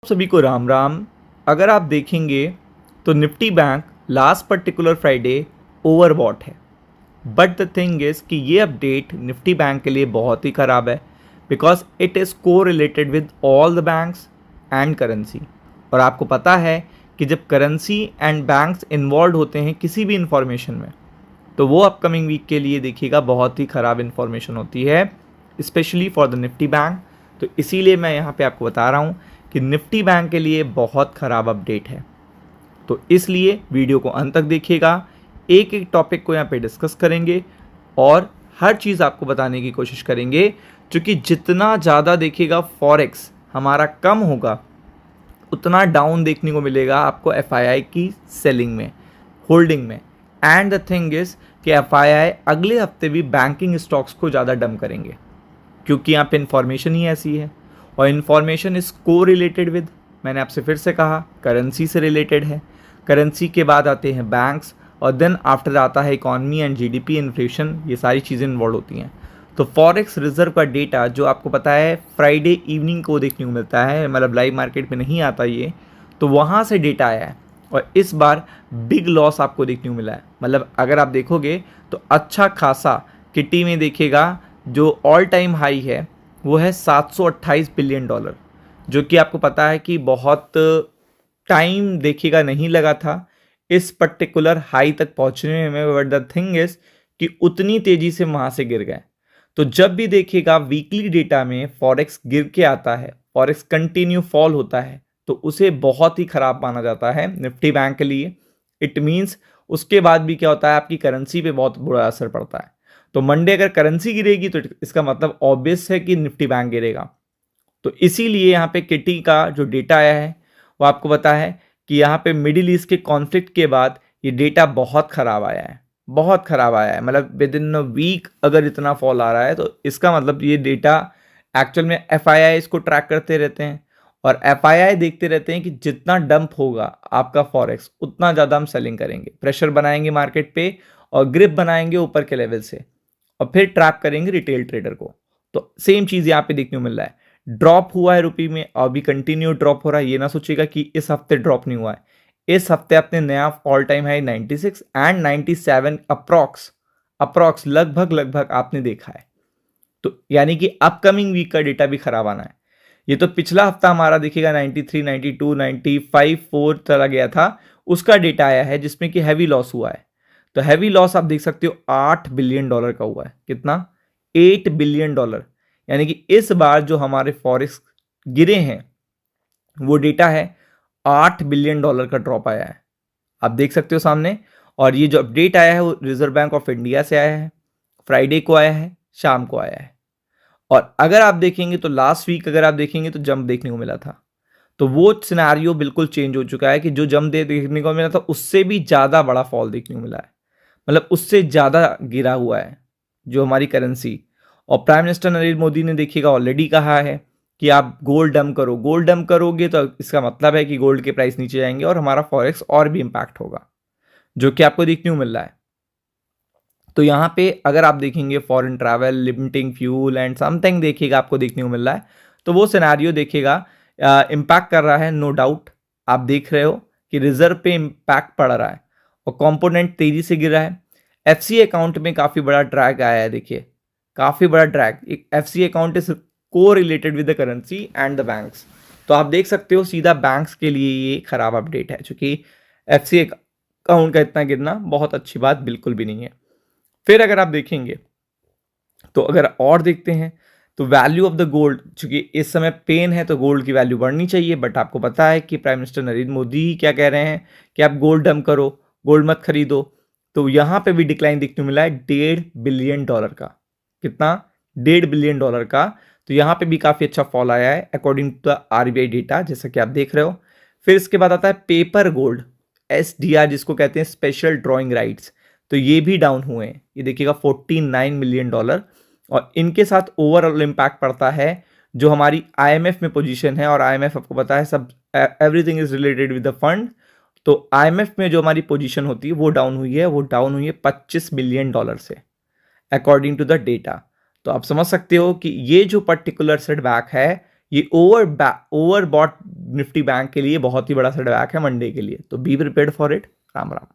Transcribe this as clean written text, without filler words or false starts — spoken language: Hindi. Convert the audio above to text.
सभी को राम राम। अगर आप देखेंगे तो Nifty bank last particular Friday overbought है। बट द थिंग इज़ कि ये अपडेट निफ्टी बैंक के लिए बहुत ही ख़राब है बिकॉज इट इज़ को related with all the banks and currency. और आपको पता है कि जब करेंसी एंड बैंक्स इन्वॉल्व होते हैं किसी भी इंफॉर्मेशन में तो वो अपकमिंग वीक के लिए देखिएगा बहुत ही ख़राब इन्फॉर्मेशन होती है, specially for the Nifty bank. तो इसीलिए मैं यहाँ पे आपको बता रहा हूँ कि निफ्टी बैंक के लिए बहुत ख़राब अपडेट है। तो इसलिए वीडियो को अंत तक देखिएगा, एक एक टॉपिक को यहाँ पे डिस्कस करेंगे और हर चीज़ आपको बताने की कोशिश करेंगे, क्योंकि जितना ज़्यादा देखिएगा फॉरेक्स हमारा कम होगा उतना डाउन देखने को मिलेगा आपको एफआईआई की सेलिंग में, होल्डिंग में। एंड द थिंग इज़ कि एफआईआई अगले हफ्ते भी बैंकिंग स्टॉक्स को ज़्यादा डंप करेंगे, क्योंकि यहाँ पे इन्फॉर्मेशन ही ऐसी है और इन्फॉर्मेशन इज़ को रिलेटेड विद, मैंने आपसे फिर से कहा, करेंसी से रिलेटेड है। करेंसी के बाद आते हैं बैंक्स और देन आफ्टर आता है इकॉनमी एंड जीडीपी, इन्फ्लेशन, ये सारी चीज़ें इन्वॉल्व होती हैं। तो फॉरेक्स रिजर्व का डेटा जो आपको पता है फ्राइडे इवनिंग को देखने को मिलता है, मतलब लाइव मार्केट में नहीं आता ये, तो वहाँ से डेटा आया है और इस बार बिग लॉस आपको देखने को मिला है। मतलब अगर आप देखोगे तो अच्छा खासा किटी में देखिएगा जो ऑल टाइम हाई है वो है 728 बिलियन डॉलर, जो कि आपको पता है कि बहुत टाइम देखिएगा नहीं लगा था इस पर्टिकुलर हाई तक पहुंचने में। बट द थिंग इज कि उतनी तेजी से वहां से गिर गए। तो जब भी देखिएगा वीकली डेटा में फॉरेक्स गिर के आता है, फॉरेक्स कंटिन्यू फॉल होता है, तो उसे बहुत ही खराब माना जाता है निफ्टी बैंक के लिए। इट मीन्स उसके बाद भी क्या होता है, आपकी करेंसी पे बहुत बुरा असर पड़ता है। तो मंडे अगर करेंसी गिरेगी तो इसका मतलब ऑब्वियस है कि निफ्टी बैंक गिरेगा। तो इसीलिए यहाँ पे किटी का जो डेटा आया है वो आपको पता है कि यहाँ पे मिडिल ईस्ट के कॉन्फ्लिक्ट के बाद ये डेटा बहुत ख़राब आया है, बहुत ख़राब आया है। मतलब विद इन अ वीक अगर इतना फॉल आ रहा है तो इसका मतलब ये डेटा एक्चुअल में एफआईआई इसको ट्रैक करते रहते हैं और एफआईआई देखते रहते हैं कि जितना डंप होगा आपका फॉरेक्स उतना ज़्यादा हम सेलिंग करेंगे, प्रेशर बनाएंगे मार्केट पे और ग्रिप बनाएंगे ऊपर के लेवल से और फिर ट्रैप करेंगे रिटेल ट्रेडर को। तो सेम चीज़ यहाँ पे देखने को मिल रहा है। ड्रॉप हुआ है रुपये में, अभी कंटिन्यू ड्रॉप हो रहा है। ये ना सोचिएगा कि इस हफ्ते ड्रॉप नहीं हुआ है, इस हफ्ते अपने नया all time high 96 and 97 approx लगभग आपने देखा है। तो यानी कि अपकमिंग वीक का डेटा भी खराब आना है। ये तो पिछला हफ्ता हमारा देखिएगा 93, 92, 95, 4 चला गया था, उसका डेटा आया है जिसमें कि हैवी लॉस हुआ है। तो हैवी लॉस आप देख सकते हो 8 बिलियन डॉलर का हुआ है। कितना? 8 बिलियन डॉलर। यानी कि इस बार जो हमारे फॉरेक्स गिरे हैं वो डेटा है 8 बिलियन डॉलर का ड्रॉप आया है, आप देख सकते हो सामने। और ये जो अपडेट आया है वो रिजर्व बैंक ऑफ इंडिया से आया है, फ्राइडे को आया है, शाम को आया है। और अगर आप देखेंगे तो लास्ट वीक अगर आप देखेंगे तो जंप देखने को मिला था, तो वो सिनेरियो बिल्कुल चेंज हो चुका है कि जो जंप देखने को मिला था उससे भी ज़्यादा बड़ा फॉल देखने को मिला है। मतलब उससे ज़्यादा गिरा हुआ है जो हमारी करेंसी। और प्राइम मिनिस्टर नरेंद्र मोदी ने देखिएगा ऑलरेडी कहा है कि आप गोल्ड डंप करो, गोल्ड डंप करोगे तो इसका मतलब है कि गोल्ड के प्राइस नीचे जाएंगे और हमारा फॉरेक्स और भी इम्पैक्ट होगा, जो कि आपको देखने को मिल रहा है। तो यहाँ पे अगर आप देखेंगे foreign travel, limiting fuel and something देखिएगा आपको देखने को मिल रहा है, तो वो सिनेरियो देखिएगा इम्पैक्ट कर रहा है, नो डाउट। आप देख रहे हो कि रिजर्व पे इम्पैक्ट पड़ रहा है और कंपोनेंट तेजी से गिर रहा है। एफसी अकाउंट में काफ़ी बड़ा ड्रैग आया है, देखिए काफ़ी बड़ा ड्रैग। एक एफसी अकाउंट इज को related with the currency and the banks. तो आप देख सकते हो सीधा बैंक्स के लिए ये खराब अपडेट है, क्योंकि एफसी अकाउंट का इतना गिरना बहुत अच्छी बात बिल्कुल भी नहीं है। फिर अगर आप देखेंगे तो अगर और देखते हैं तो वैल्यू ऑफ द गोल्ड, चूंकि इस समय पेन है तो गोल्ड की वैल्यू बढ़नी चाहिए, बट आपको पता है कि प्राइम मिनिस्टर नरेंद्र मोदी ही क्या कह रहे हैं कि आप गोल्ड डंप करो, गोल्ड मत खरीदो। तो यहाँ पे भी डिक्लाइन देखने को मिला है 1.5 बिलियन डॉलर का। कितना? 1.5 बिलियन डॉलर का। तो यहाँ पे भी काफ़ी अच्छा फॉल आया है according to the RBI data, जैसा कि आप देख रहे हो। फिर इसके बाद आता है पेपर गोल्ड, एसडीआर जिसको कहते हैं, स्पेशल ड्रॉइंग राइट्स। तो ये भी डाउन हुए हैं, ये देखिएगा 49 मिलियन डॉलर। और इनके साथ ओवरऑल इम्पैक्ट पड़ता है जो हमारी आईएमएफ में पोजीशन है, और आईएमएफ आपको पता है सब everything is related with the fund. तो आईएमएफ में जो हमारी पोजीशन होती है वो डाउन हुई है, वो डाउन हुई है 25 बिलियन डॉलर से अकॉर्डिंग टू द डेटा। तो आप समझ सकते हो कि ये जो पर्टिकुलर सेटबैक है ये ओवर बॉट निफ्टी बैंक के लिए बहुत ही बड़ा सेटबैक है मंडे के लिए, तो be prepared for it. Ram Ram.